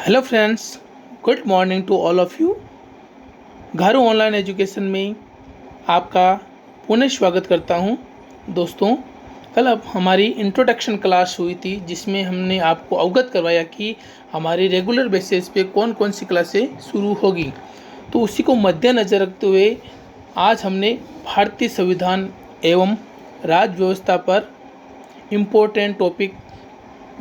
Hello friends, good morning to all of you. Gharu online education में आपका पुनः स्वागत करता हूं। दोस्तों, कल अब हमारी इंट्रोडक्शन क्लास हुई थी जिसमें हमने आपको अवगत करवाया कि हमारी रेगुलर बेसिस पे कौन कौन सी क्लासें शुरू होगी। तो उसी को मद्देनज़र रखते हुए आज हमने भारतीय संविधान एवं राज्य व्यवस्था पर इम्पोर्टेंट टॉपिक,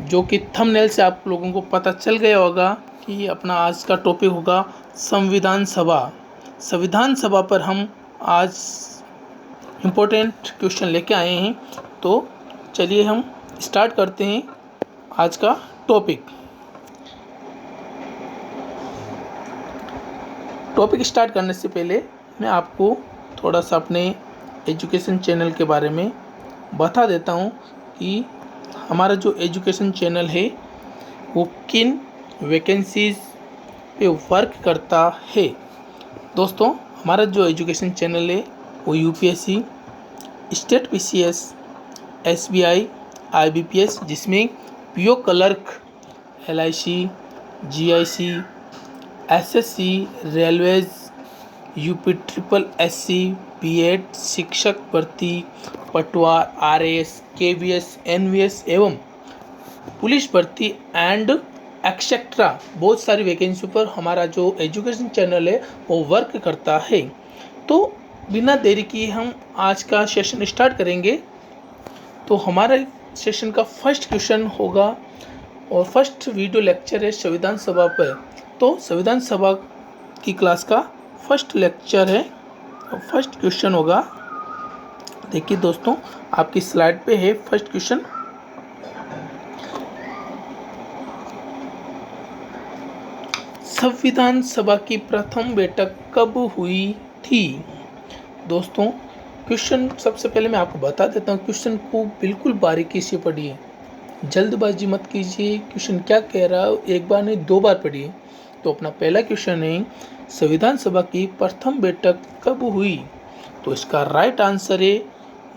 जो कि थंबनेल से आप लोगों को पता चल गया होगा कि अपना आज का टॉपिक होगा संविधान सभा। संविधान सभा पर हम आज इम्पोर्टेंट क्वेश्चन लेके आए हैं। तो चलिए हम स्टार्ट करते हैं आज का टॉपिक। स्टार्ट करने से पहले मैं आपको थोड़ा सा अपने एजुकेशन चैनल के बारे में बता देता हूँ कि हमारा जो एजुकेशन चैनल है वो किन वैकेंसीज़ पे वर्क करता है। दोस्तों, हमारा जो एजुकेशन चैनल है वो UPSC, state PCS, SBI, IBPS, जिसमें PO clerk, LIC, GIC, SSC, railways, UP triple SC, BEd, शिक्षक भर्ती, पटवार, आरएएस, केवीएस, एनवीएस एवं पुलिस भर्ती एंड एक्सेट्रा बहुत सारी वैकेंसी पर हमारा जो एजुकेशन चैनल है वो वर्क करता है। तो बिना देरी किए हम आज का सेशन स्टार्ट करेंगे। तो हमारे सेशन का फर्स्ट क्वेश्चन होगा और फर्स्ट वीडियो लेक्चर है संविधान सभा पर। तो संविधान सभा की क्लास का फर्स्ट लेक्चर है और फर्स्ट क्वेश्चन होगा। देखिए दोस्तों, आपकी स्लाइड पे है फर्स्ट क्वेश्चन। संविधान सभा की प्रथम बैठक कब हुई थी? दोस्तों, क्वेश्चन सबसे पहले मैं आपको बता देता हूँ, क्वेश्चन को बिल्कुल बारीकी से पढ़िए, जल्दबाजी मत कीजिए। क्वेश्चन क्या कह रहा है एक बार नहीं 2 बार पढ़िए। तो अपना पहला क्वेश्चन है, संविधान सभा की प्रथम बैठक कब हुई? तो इसका राइट आंसर है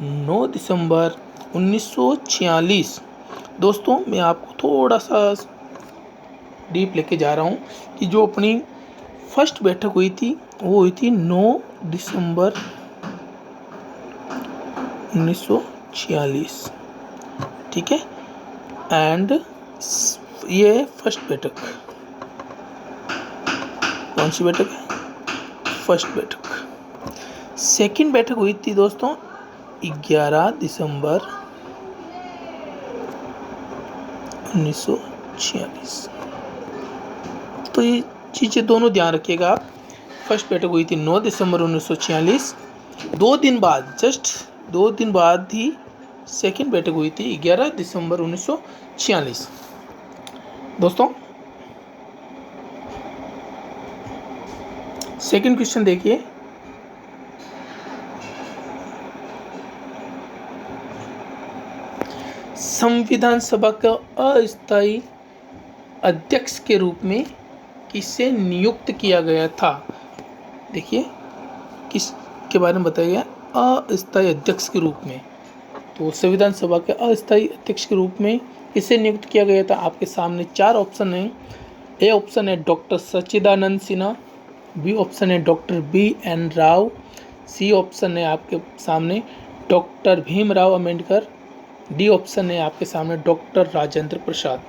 9 दिसंबर 1946। दोस्तों, मैं आपको थोड़ा सा डीप लेके जा रहा हूँ कि जो अपनी फर्स्ट बैठक हुई थी वो हुई थी 9 दिसंबर 1946। ठीक है, एंड ये फर्स्ट बैठक, कौन सी बैठक है? फर्स्ट बैठक। सेकंड बैठक हुई थी दोस्तों 11 दिसंबर 1946। तो ये चीज़ें दोनों ध्यान रखिएगा आप। फर्स्ट बैठक हुई थी 9 दिसंबर 1946। 2 दिन बाद, जस्ट 2 दिन बाद ही सेकंड बैठक हुई थी 11 दिसंबर 1946। दोस्तों, सेकंड क्वेश्चन देखिए। संविधान सभा का अस्थायी अध्यक्ष के रूप में किसे नियुक्त किया गया था? देखिए, किस के बारे में बताया गया, अस्थायी अध्यक्ष के रूप में। तो संविधान सभा के अस्थायी अध्यक्ष के रूप में किसे नियुक्त किया गया था? आपके सामने 4 ऑप्शन हैं। ए ऑप्शन है doctor Sachchidanand Sinha, B option है doctor B N. Rao, C option है आपके सामने doctor Bhimrao Ambedkar, D option है आपके सामने डॉक्टर राजेंद्र प्रसाद।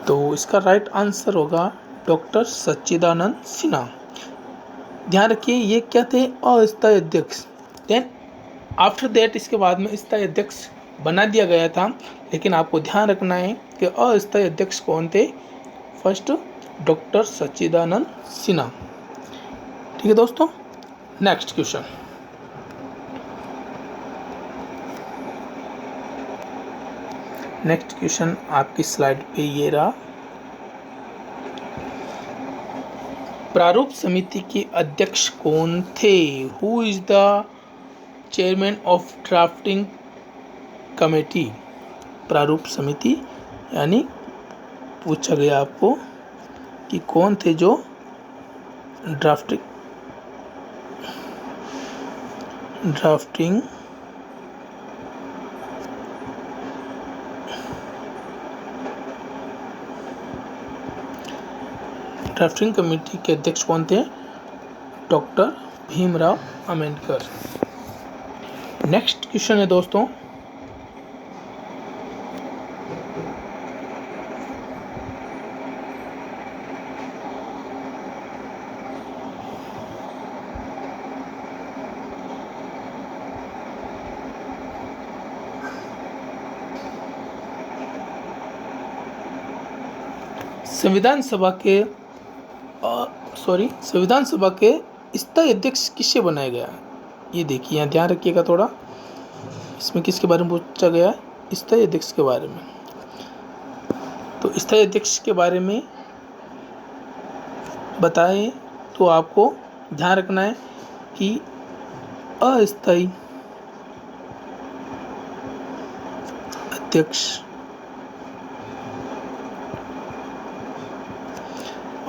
तो इसका राइट आंसर होगा डॉक्टर सच्चिदानंद सिन्हा। ध्यान रखिए, ये क्या थे? अस्थायी अध्यक्ष। देन आफ्टर दैट इसके बाद में स्थायी अध्यक्ष बना दिया गया था, लेकिन आपको ध्यान रखना है कि अस्थायी अध्यक्ष कौन थे? First doctor Sachchidanand Sinha. ठीक है दोस्तों, नेक्स्ट क्वेश्चन। नेक्स्ट क्वेश्चन आपकी स्लाइड पे ये रहा। प्रारूप समिति के अध्यक्ष कौन थे? Who is the chairman of drafting committee? प्रारूप समिति यानी पूछा गया आपको कि कौन थे जो ड्राफ्टिंग ड्राफ्टिंग कमेटी के अध्यक्ष कौन थे? Doctor Bhimrao Ambedkar. Next question है दोस्तों, संविधान सभा के स्थायी अध्यक्ष किससे बनाया गया? ये देखिए, यहाँ ध्यान रखिएगा थोड़ा, इसमें किसके बारे में पूछा गया है? स्थायी अध्यक्ष के बारे में। तो स्थायी अध्यक्ष के बारे में बताएं तो आपको ध्यान रखना है कि अस्थायी अध्यक्ष,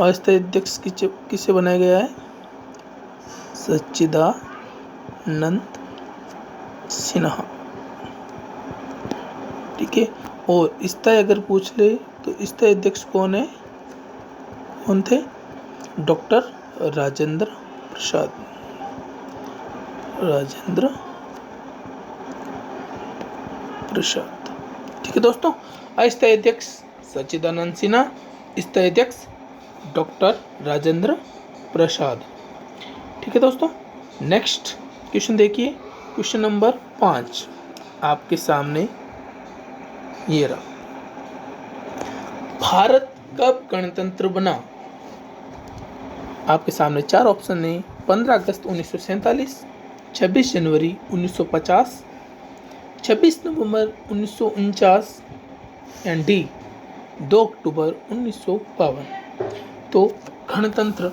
अस्थायी अध्यक्ष किससे बनाया गया है? सच्चिदानंद सिन्हा। ठीक है। और स्थायी अगर पूछ ले तो स्थायी अध्यक्ष कौन है? कौन थे? डॉक्टर राजेंद्र प्रसाद। ठीक है दोस्तों, अस्थायी अध्यक्ष सच्चिदानंद सिन्हा, स्थायी अध्यक्ष डॉक्टर राजेंद्र प्रसाद। ठीक है दोस्तों, नेक्स्ट क्वेश्चन देखिए, क्वेश्चन नंबर 5 आपके सामने ये रहा। भारत कब गणतंत्र बना? आपके सामने 4 ऑप्शन है: 15 अगस्त 1947, 26 जनवरी 1950, 26 नवंबर 1949 एंड डी 2 अक्टूबर 1952। तो गणतंत्र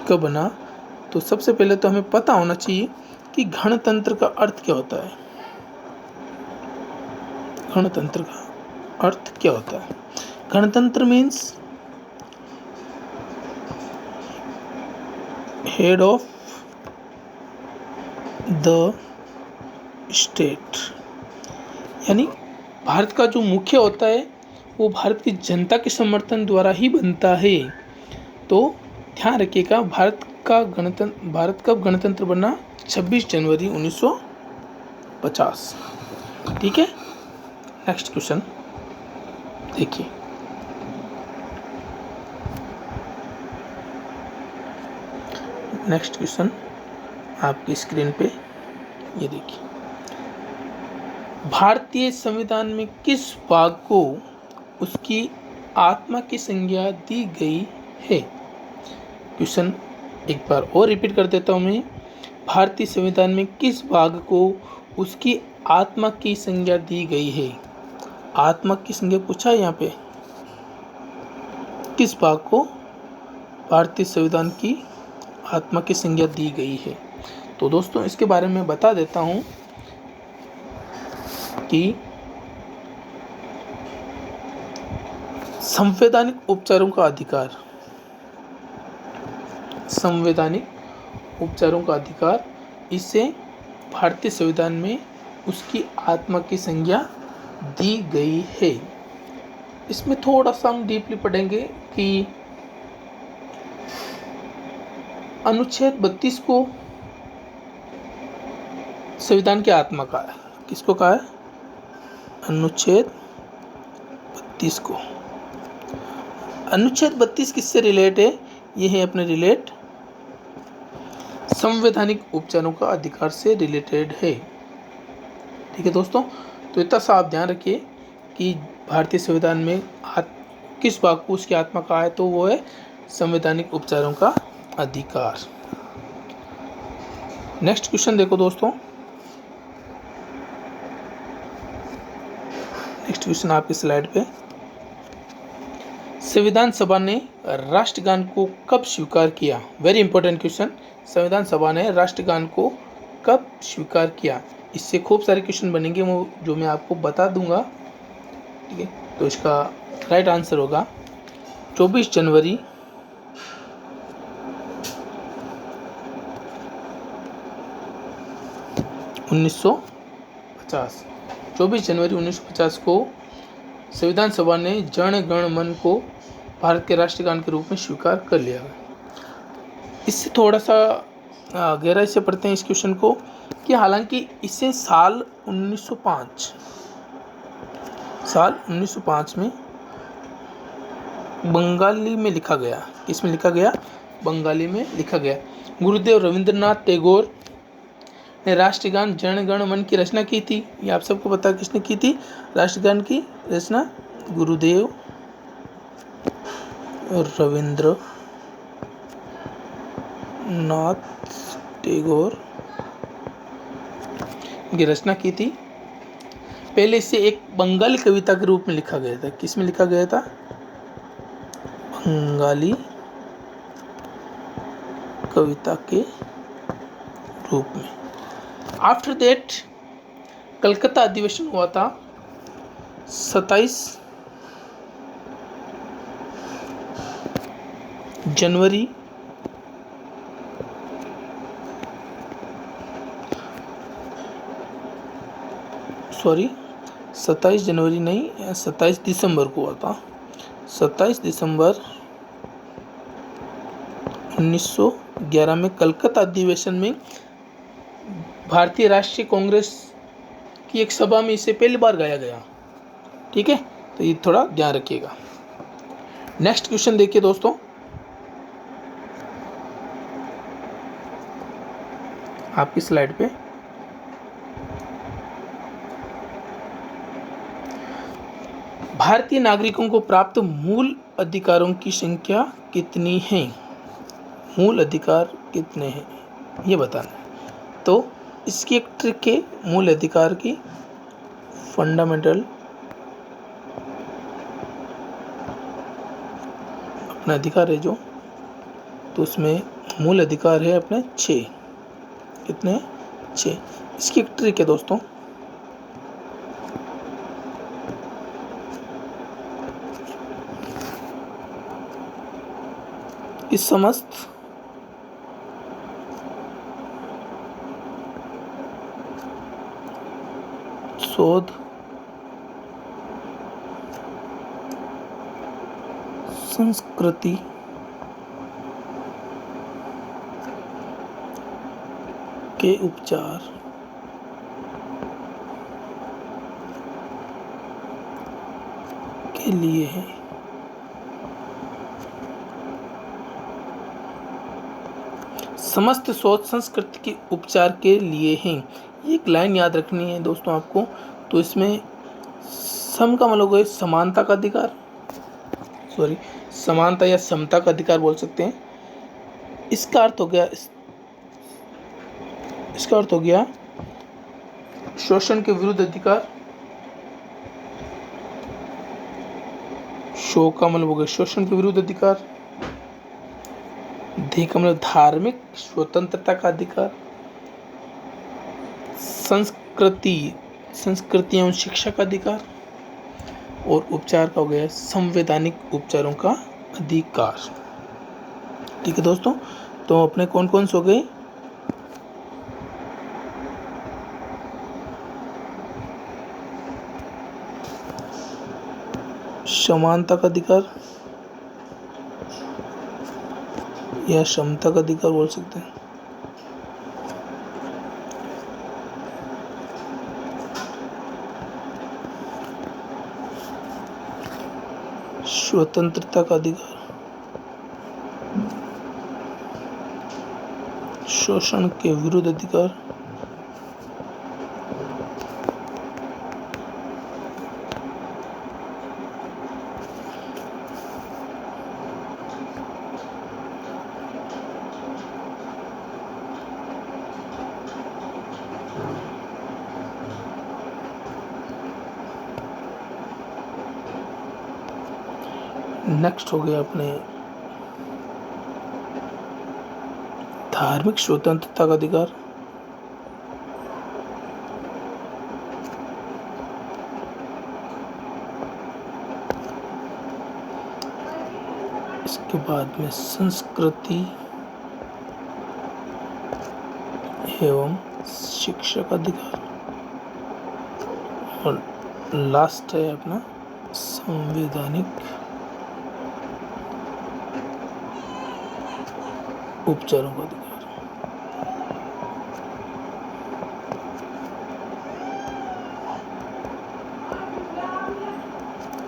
कब बना? तो सबसे पहले तो हमें पता होना चाहिए कि गणतंत्र का अर्थ क्या होता है। गणतंत्र का अर्थ क्या होता है? गणतंत्र means head of the state, यानी भारत का जो मुखिया होता है वो भारत की जनता के समर्थन द्वारा ही बनता है। तो ध्यान रखिएगा, भारत कब गणतंत्र बना? 26 जनवरी 1950। ठीक है। नेक्स्ट क्वेश्चन देखिए, नेक्स्ट क्वेश्चन आपकी स्क्रीन पे ये देखिए, भारतीय संविधान में किस भाग को उसकी आत्मा की संज्ञा दी गई है? क्वेश्चन एक बार और रिपीट कर देता हूँ मैं। भारतीय संविधान में किस भाग को उसकी आत्मा की संज्ञा दी गई है? आत्मा की संज्ञा पूछा है यहाँ पे। किस भाग को भारतीय संविधान की आत्मा की संज्ञा दी गई है? तो दोस्तों इसके बारे में बता देता हूँ कि संवैधानिक उपचारों का अधिकार, संवैधानिक उपचारों का अधिकार, इसे भारतीय संविधान में उसकी आत्मा की संज्ञा दी गई है। इसमें थोड़ा सा हम डीपली पढ़ेंगे कि अनुच्छेद 32 को संविधान की आत्मा कहा है। किसको कहा है? अनुच्छेद 32 को। अनुच्छेद 32 किससे रिलेट है? ये है अपने रिलेट संवैधानिक उपचारों का अधिकार से रिलेटेड है। ठीक है दोस्तों, तो इतना सा आप ध्यान रखिए कि भारतीय संविधान में किस भाग को उसकी आत्मा कहा है, तो वो है संवैधानिक उपचारों का अधिकार। नेक्स्ट क्वेश्चन देखो दोस्तों, नेक्स्ट क्वेश्चन आपकी स्लाइड पे। संविधान सभा ने राष्ट्रगान को कब स्वीकार किया? Very important question. संविधान सभा ने राष्ट्रगान को कब स्वीकार किया? इससे खूब सारे क्वेश्चन बनेंगे वो जो मैं आपको बता दूंगा। ठीक है, तो इसका राइट आंसर होगा 24 जनवरी 1950। 24 जनवरी 1950 को संविधान सभा ने जन गण मन को भारत के राष्ट्रगान के रूप में स्वीकार कर लिया गया। इससे थोड़ा सा गहराई से पढ़ते हैं इस क्वेश्चन को कि हालांकि इसे साल 1905 में बंगाली में लिखा गया। इसमें लिखा गया, बंगाली में लिखा गया। गुरुदेव रविंद्रनाथ टैगोर ने राष्ट्रगान जन गण मन की रचना की थी। ये आप सबको पता है किसने की थी राष्ट्रगान की रचना? गुरुदेव रविंद्रनाथ टैगोर की रचना की थी। पहले इसे एक बंगाली कविता के रूप में लिखा गया था। किस में लिखा गया था? बंगाली कविता के रूप में। आफ्टर दैट कलकत्ता अधिवेशन हुआ था 27 जनवरी 27 जनवरी नहीं, 27 दिसंबर को हुआ था। 27 दिसंबर 1911 में कलकत्ता अधिवेशन में भारतीय राष्ट्रीय कांग्रेस की एक सभा में इसे पहली बार गाया गया। ठीक है, तो ये थोड़ा ध्यान रखिएगा। नेक्स्ट क्वेश्चन देखिए दोस्तों, आपकी स्लाइड पे। भारतीय नागरिकों को प्राप्त मूल अधिकारों की संख्या कितनी है? मूल अधिकार कितने हैं ये बताना है। तो इसकी एक ट्रिक है मूल अधिकार की, फंडामेंटल अपना अधिकार है जो, तो उसमें मूल अधिकार है अपने 6। कितने? 6। इसकी एक ट्रिक है दोस्तों, इस समस्त शोध संस्कृति के उपचार के लिए है। समस्त शोध संस्कृति के उपचार के लिए हैं। एक लाइन याद रखनी है दोस्तों आपको। तो इसमें सम का मतलब है समानता का अधिकार, समानता या समता का अधिकार बोल सकते हैं। इसका अर्थ हो गया शोषण के विरुद्ध अधिकार। शो का मतलब हो गया शोषण के विरुद्ध अधिकार। धी का मतलब धार्मिक स्वतंत्रता का अधिकार। संस्कृति एवं शिक्षा का अधिकार। और उपचार का हो गया संवैधानिक उपचारों का अधिकार। ठीक है दोस्तों, तो अपने कौन कौन से हो गए? समानता का अधिकार या क्षमता का अधिकार बोल सकते हैं। स्वतंत्रता का अधिकार, शोषण के विरुद्ध अधिकार, नेक्स्ट हो गया अपने धार्मिक स्वतंत्रता का अधिकार। इसके बाद में संस्कृति एवं शिक्षा का अधिकार और लास्ट है अपना संवैधानिक उपचारों का अधिकार।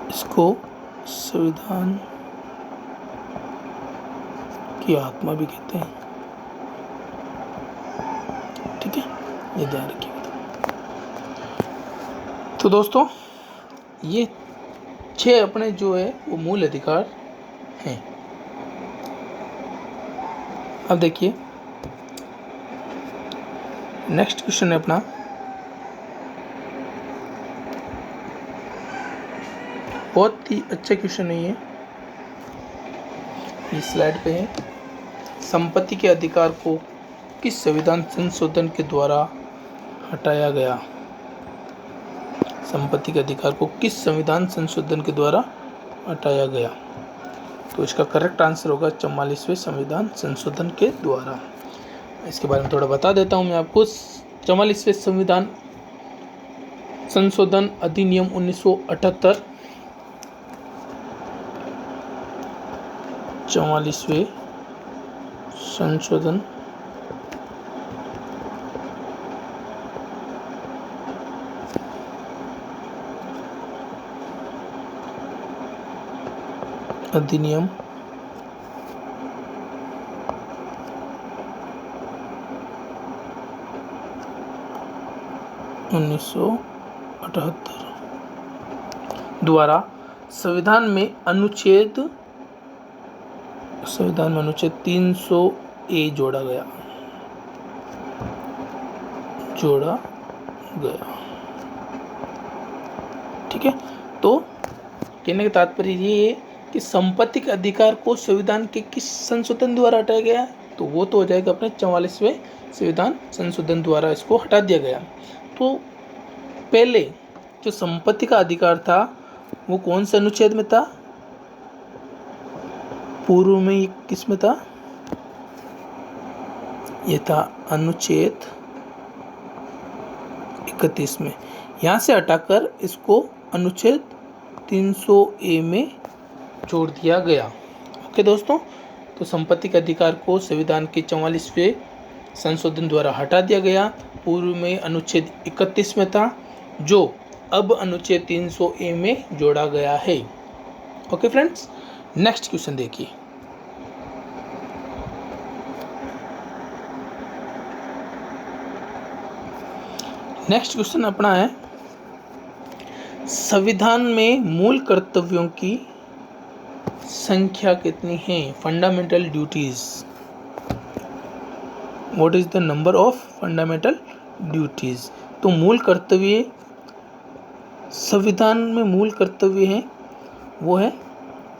इसको संविधान की आत्मा भी कहते हैं। ठीक है, ये ध्यान रखिएगा। तो दोस्तों, ये 6 अपने जो है वो मूल अधिकार हैं। अब देखिए, नेक्स्ट क्वेश्चन है अपना, बहुत ही अच्छा क्वेश्चन है ये स्लाइड पे है। संपत्ति के अधिकार को किस संविधान संशोधन के द्वारा हटाया गया? संपत्ति के अधिकार को किस संविधान संशोधन के द्वारा हटाया गया? तो इसका करेक्ट आंसर होगा 44वें संविधान संशोधन के द्वारा। इसके बारे में थोड़ा बता देता हूं मैं आपको। 44वें संविधान संशोधन अधिनियम 1978, 44वें संशोधन अधिनियम 1978 द्वारा संविधान में अनुच्छेद 300A जोड़ा गया। ठीक है, तो कहने का तात्पर्य ये है कि संपत्ति के अधिकार को संविधान के किस संशोधन द्वारा हटाया गया? तो वो तो हो जाएगा अपने 44वें संविधान संशोधन द्वारा इसको हटा दिया गया। तो पहले जो संपत्ति का अधिकार था वो कौन से अनुच्छेद में था? पूर्व में ये किस में था? ये था अनुच्छेद 31 में। यहाँ से हटाकर इसको अनुच्छेद 300A में जोड़ दिया गया। ओके दोस्तों, तो संपत्ति के अधिकार को संविधान के 44वें संशोधन द्वारा हटा दिया गया। पूर्व में अनुच्छेद 31 में था, जो अब अनुच्छेद 300A में जोड़ा गया है। ओके फ्रेंड्स, नेक्स्ट क्वेश्चन देखिए। नेक्स्ट क्वेश्चन अपना है, संविधान में मूल कर्तव्यों की संख्या कितनी है? Fundamental duties, what is the number of fundamental duties? तो मूल कर्तव्य, संविधान में मूल कर्तव्य है वो है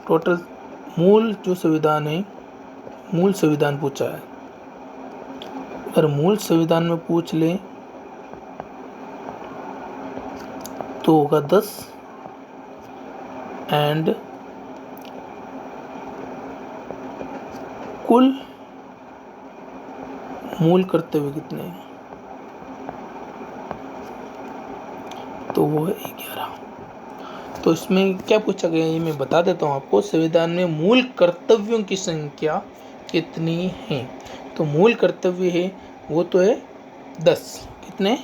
टोटल, मूल जो संविधान है, मूल संविधान पूछा है। अगर मूल संविधान में पूछ ले तो होगा 10 एंड कुल मूल कर्तव्य कितने हैं? तो वो है 11। तो इसमें क्या पूछा गया ये मैं बता देता हूँ आपको। संविधान में मूल कर्तव्यों की संख्या कितनी है? तो मूल कर्तव्य है वो तो है 10। कितने?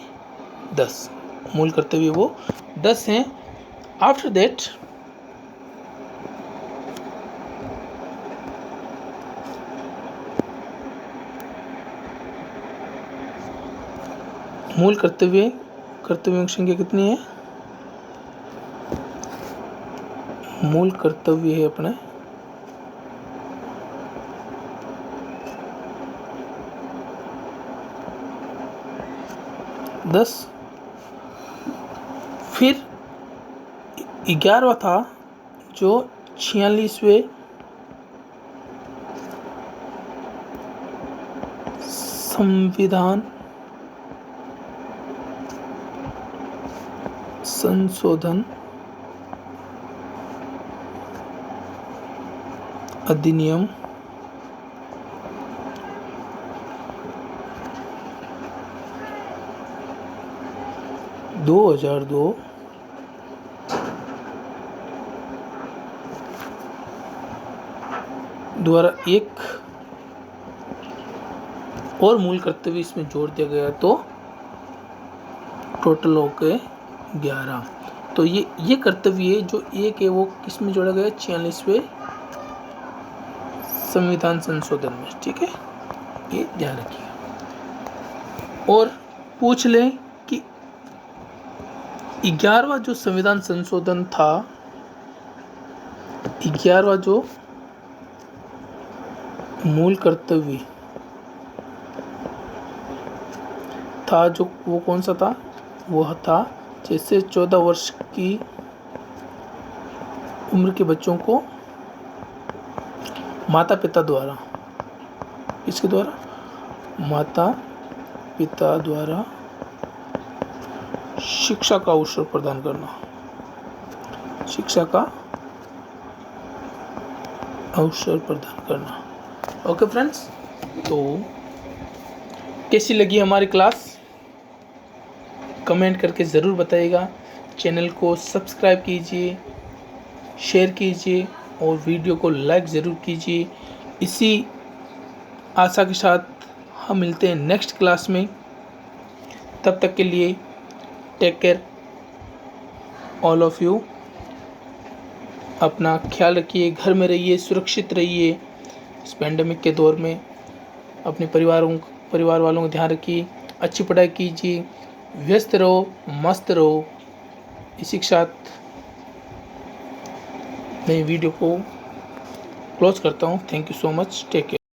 10 मूल कर्तव्य वो 10 हैं। आफ्टर दैट मूल कर्तव्यों की संख्या कितनी है? मूल कर्तव्य है अपने 10। फिर 11वां था जो 46वें संविधान संशोधन अधिनियम 2002 द्वारा एक और मूल कर्तव्य इसमें जोड़ दिया गया तो टोटल हो गए 11। तो ये कर्तव्य जो एक है वो किस में जोड़ा गया, 46वें संविधान संशोधन में। ठीक है, ये ध्यान रखिए। और पूछ लें कि 11वां जो संविधान संशोधन था, 11वां जो मूल कर्तव्य था जो वो कौन सा था, वो था जैसे 14 वर्ष की उम्र के बच्चों को माता पिता द्वारा, किसके द्वारा, माता पिता द्वारा शिक्षा का अवसर प्रदान करना, शिक्षा का अवसर प्रदान करना। ओके फ्रेंड्स, तो कैसी लगी हमारी क्लास कमेंट करके ज़रूर बताइएगा। चैनल को सब्सक्राइब कीजिए, शेयर कीजिए और वीडियो को लाइक ज़रूर कीजिए। इसी आशा के साथ हम मिलते हैं नेक्स्ट क्लास में। तब तक के लिए take care all of you. अपना ख्याल रखिए, घर में रहिए, सुरक्षित रहिए। इस पैंडेमिक के दौर में अपने परिवार वालों का ध्यान रखिए, अच्छी पढ़ाई कीजिए, व्यस्त रहो, मस्त रहो। इसी के साथ मैं वीडियो को क्लोज करता हूँ। Thank you so much, take care.